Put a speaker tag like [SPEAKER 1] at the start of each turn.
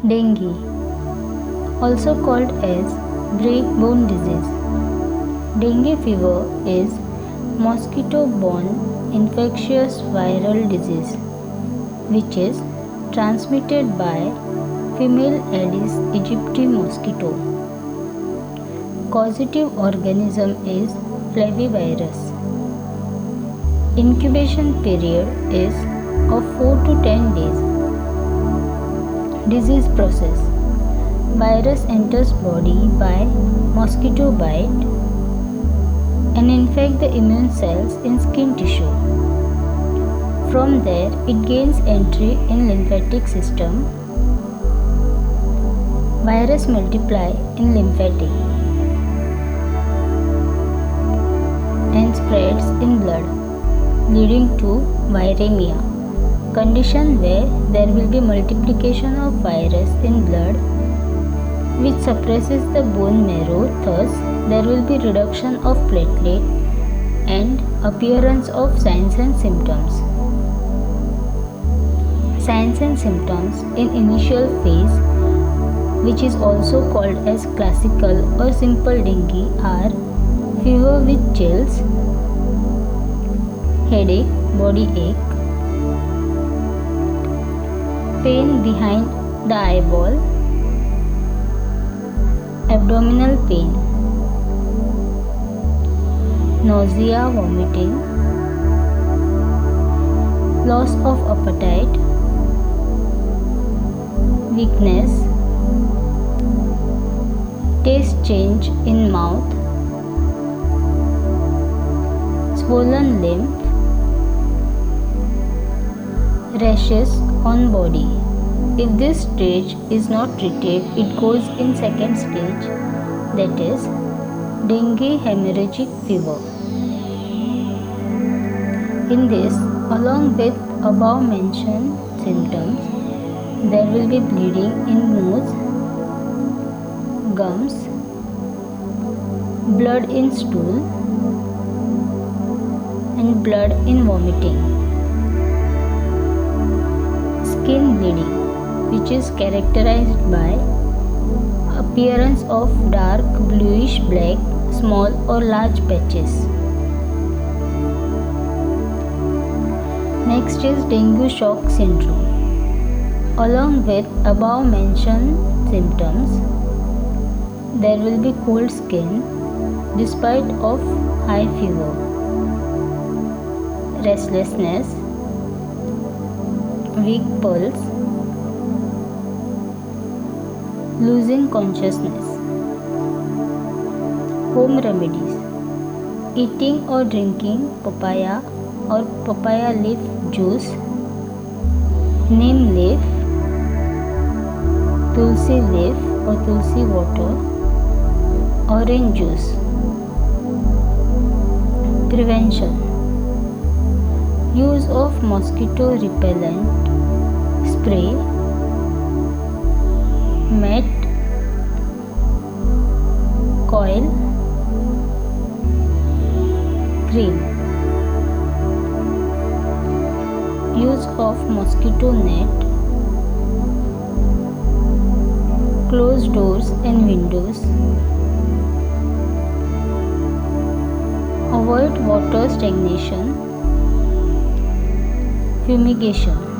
[SPEAKER 1] Dengue, also called as breakbone disease. Dengue fever is mosquito-borne infectious viral disease which is transmitted by female Aedes aegypti mosquito. Causative organism is flavivirus. Incubation period is of 4 to 10 days. Disease process: virus enters body by mosquito bite and infect the immune cells in skin tissue. From there, it gains entry in lymphatic system. Virus multiply in lymphatic and spreads in blood, leading to viremia, condition where there will be multiplication of virus in blood which suppresses the bone marrow. Thus, there will be reduction of platelet and appearance of signs and symptoms. Signs and symptoms in initial phase, which is also called as classical or simple dengue, are fever with chills, headache, body ache, pain behind the eyeball, abdominal pain, nausea, vomiting, loss of appetite, weakness, taste change in mouth, swollen lymph, rashes on body. If this stage is not treated, it goes in second stage, that is dengue hemorrhagic fever. In this, along with above mentioned symptoms, there will be bleeding in nose, gums, blood in stool, and blood in vomiting. Skin bleeding, which is characterized by appearance of dark bluish black small or large patches. Next is dengue shock syndrome. Along with above mentioned symptoms, there will be cold skin despite of high fever, restlessness, weak pulse, losing consciousness. Home remedies: eating or drinking papaya or papaya leaf juice, neem leaf, tulsi leaf or tulsi water, orange juice. Prevention: use of mosquito repellent spray, mat, coil, cream. Use of mosquito net, close doors and windows, avoid water stagnation, fumigation.